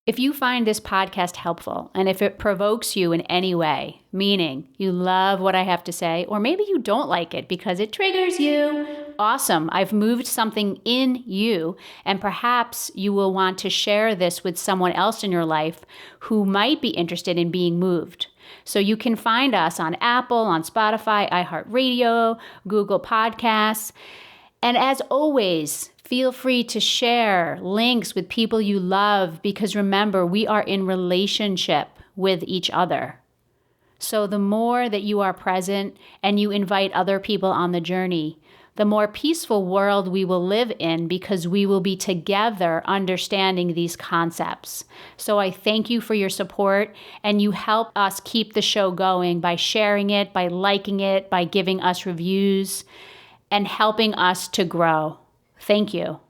If you find this podcast helpful and if it provokes you in any way, meaning you love what I have to say, or maybe you don't like it because it triggers you, awesome. I've moved something in you, and perhaps you will want to share this with someone else in your life who might be interested in being moved. So you can find us on Apple, on Spotify, iHeartRadio, Google Podcasts. And as always, feel free to share links with people you love, because remember, we are in relationship with each other. So the more that you are present and you invite other people on the journey, the more peaceful world we will live in, because we will be together understanding these concepts. So I thank you for your support, and you help us keep the show going by sharing it, by liking it, by giving us reviews, and helping us to grow. Thank you.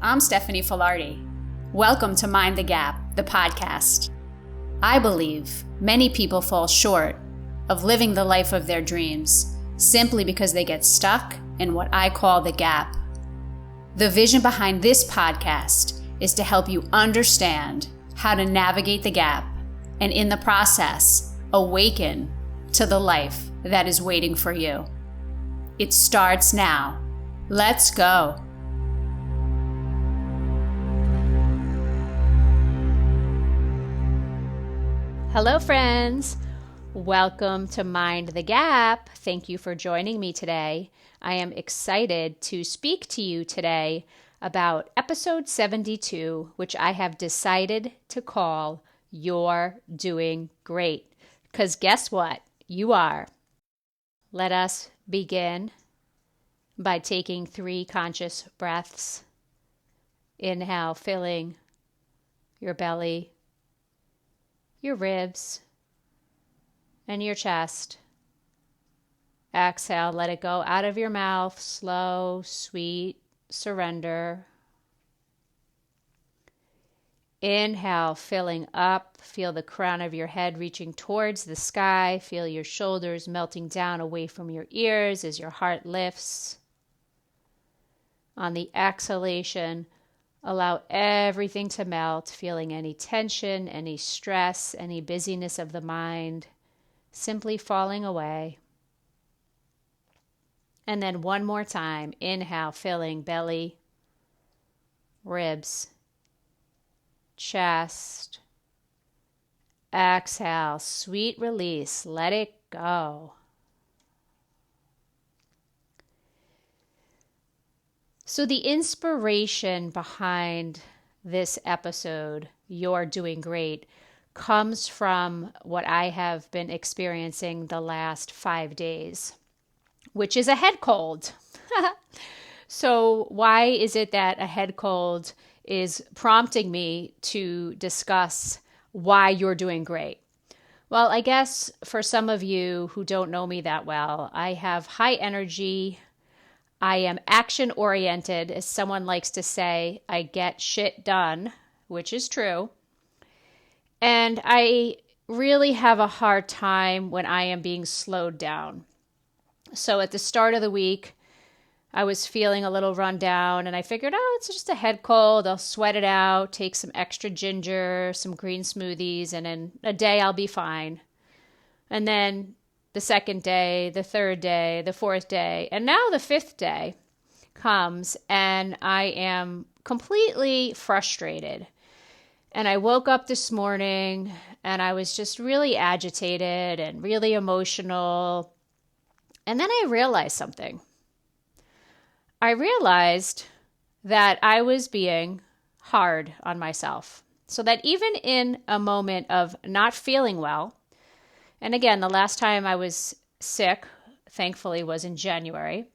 I'm Stephanie Filardi. Welcome to Mind the Gap, the podcast. I believe many people fall short of living the life of their dreams simply because they get stuck in what I call the gap. The vision behind this podcast is to help you understand how to navigate the gap and in the process, awaken to the life that is waiting for you. It starts now. Let's go. Hello, friends. Welcome to Mind the Gap. Thank you for joining me today. I am excited to speak to you today about episode 72, which I have decided to call You're Doing Great. Because guess what? You are. Let us begin by taking 3 conscious breaths. Inhale, filling your belly, your ribs, and your chest. Exhale, let it go out of your mouth. Slow, sweet surrender. Inhale, filling up. Feel the crown of your head reaching towards the sky. Feel your shoulders melting down away from your ears as your heart lifts. On the exhalation, allow everything to melt, feeling any tension, any stress, any busyness of the mind, simply falling away. And then one more time, inhale, filling belly, ribs, chest. Exhale, sweet release, let it go. So the inspiration behind this episode, You're Doing Great, comes from what I have been experiencing the last 5 days, which is a head cold. So why is it that a head cold is prompting me to discuss why you're doing great? Well, I guess for some of you who don't know me that well, I have high energy. I am action-oriented. As someone likes to say, I get shit done, which is true. And I really have a hard time when I am being slowed down. So at the start of the week, I was feeling a little run down, and I figured, it's just a head cold. I'll sweat it out, take some extra ginger, some green smoothies, and in a day I'll be fine. And then the second day, the third day, the fourth day, and now the 5th day comes, and I am completely frustrated. And I woke up this morning, and I was just really agitated and really emotional. And then I realized something. I realized that I was being hard on myself. So that even in a moment of not feeling well, and again, the last time I was sick, thankfully, was in January.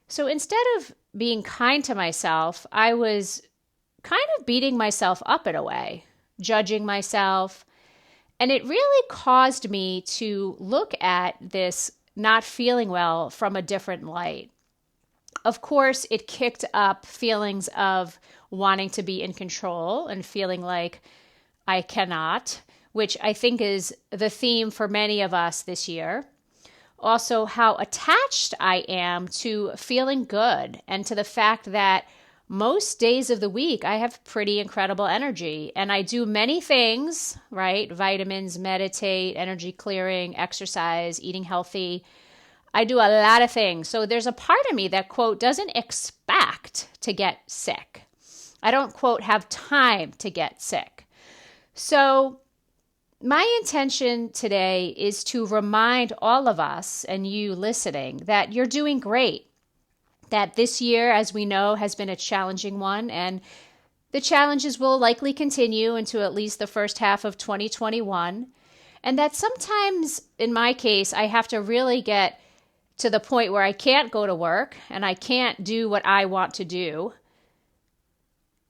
So instead of being kind to myself, I was kind of beating myself up in a way, judging myself. And it really caused me to look at this not feeling well from a different light. Of course, it kicked up feelings of wanting to be in control and feeling like I cannot, which I think is the theme for many of us this year. Also, how attached I am to feeling good and to the fact that most days of the week, I have pretty incredible energy and I do many things, right? Vitamins, meditate, energy clearing, exercise, eating healthy. I do a lot of things. So there's a part of me that, quote, doesn't expect to get sick. I don't, quote, have time to get sick. So my intention today is to remind all of us and you listening that you're doing great. That this year, as we know, has been a challenging one, and the challenges will likely continue into at least the first half of 2021, and that sometimes, in my case, I have to really get to the point where I can't go to work and I can't do what I want to do,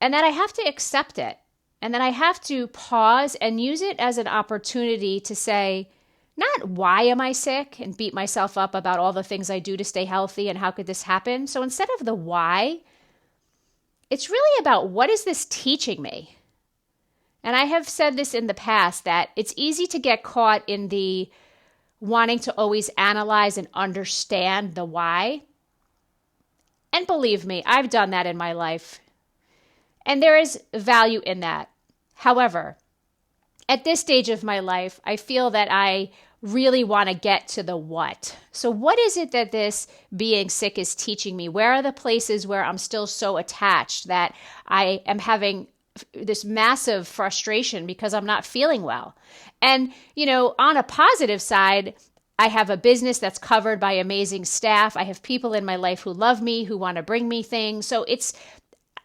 and that I have to accept it, and that I have to pause and use it as an opportunity to say, not why am I sick and beat myself up about all the things I do to stay healthy and how could this happen. So instead of the why, it's really about what is this teaching me? And I have said this in the past that it's easy to get caught in the wanting to always analyze and understand the why. And believe me, I've done that in my life. And there is value in that. However, at this stage of my life, I feel that I really want to get to the what. So what is it that this being sick is teaching me? Where are the places where I'm still so attached that I am having this massive frustration because I'm not feeling well? And, on a positive side, I have a business that's covered by amazing staff. I have people in my life who love me, who want to bring me things. So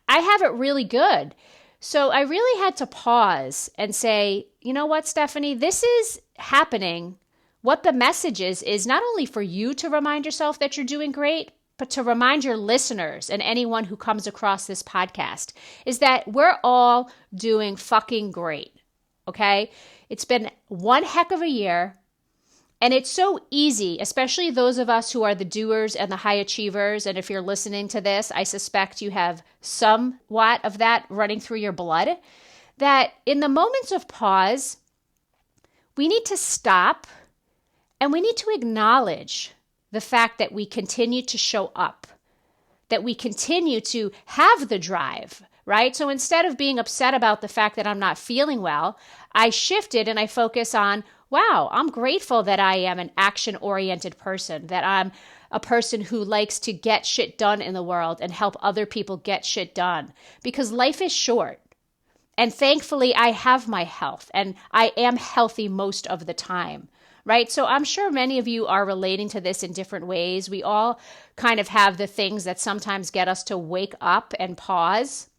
I have it really good. So I really had to pause and say, you know what, Stephanie, this is happening. What the message is not only for you to remind yourself that you're doing great, but to remind your listeners and anyone who comes across this podcast is that we're all doing fucking great, okay? It's been one heck of a year. And it's so easy, especially those of us who are the doers and the high achievers. And if you're listening to this, I suspect you have somewhat of that running through your blood, that in the moments of pause, we need to stop and we need to acknowledge the fact that we continue to show up, that we continue to have the drive, right? So instead of being upset about the fact that I'm not feeling well, I shifted and I focus on, wow, I'm grateful that I am an action-oriented person, that I'm a person who likes to get shit done in the world and help other people get shit done, because life is short. And thankfully, I have my health and I am healthy most of the time, right? So I'm sure many of you are relating to this in different ways. We all kind of have the things that sometimes get us to wake up and pause.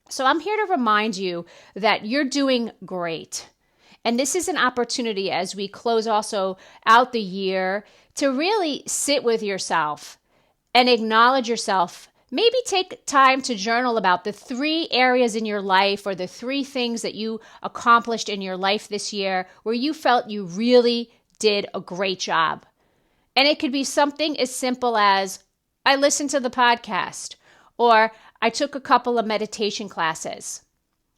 So I'm here to remind you that you're doing great. And this is an opportunity as we close also out the year to really sit with yourself and acknowledge yourself. Maybe take time to journal about the 3 areas in your life or the 3 things that you accomplished in your life this year where you felt you really did a great job. And it could be something as simple as, I listened to the podcast, or I took a couple of meditation classes,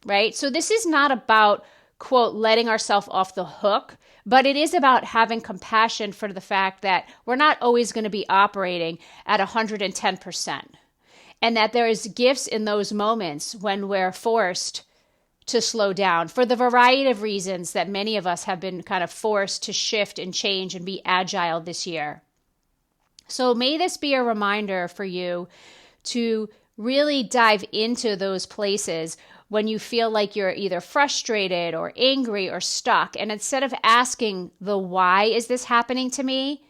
right? So this is not about, quote, letting ourselves off the hook, but it is about having compassion for the fact that we're not always going to be operating at 110%. And that there is gifts in those moments when we're forced to slow down for the variety of reasons that many of us have been kind of forced to shift and change and be agile this year. So may this be a reminder for you to really dive into those places when you feel like you're either frustrated or angry or stuck. And instead of asking the why is this happening to me,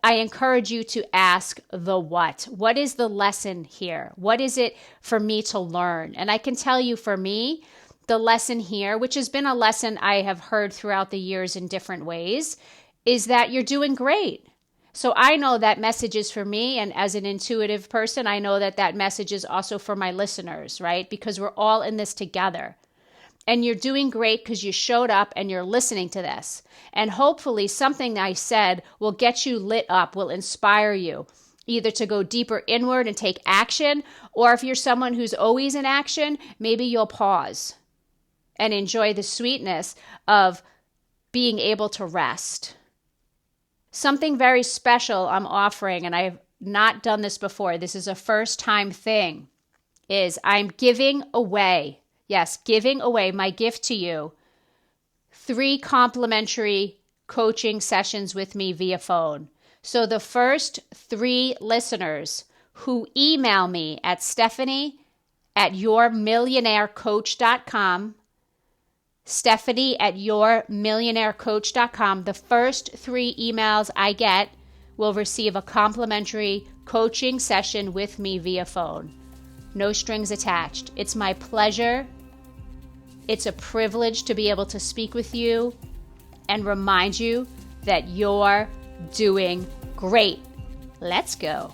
I encourage you to ask the what. What is the lesson here? What is it for me to learn? And I can tell you, for me, the lesson here, which has been a lesson I have heard throughout the years in different ways, is that you're doing great. So I know that message is for me. And as an intuitive person, I know that that message is also for my listeners, right? Because we're all in this together. And you're doing great because you showed up and you're listening to this. And hopefully something I said will get you lit up, will inspire you, either to go deeper inward and take action, or if you're someone who's always in action, maybe you'll pause and enjoy the sweetness of being able to rest. Something very special I'm offering, and I've not done this before, this is a first time thing, is I'm giving away, yes, giving away my gift to you, 3 complimentary coaching sessions with me via phone. So the first 3 listeners who email me at Stephanie@yourmillionairecoach.com, Stephanie@yourmillionairecoach.com, the first 3 emails I get will receive a complimentary coaching session with me via phone. No strings attached. It's my pleasure. It's a privilege to be able to speak with you and remind you that you're doing great. Let's go.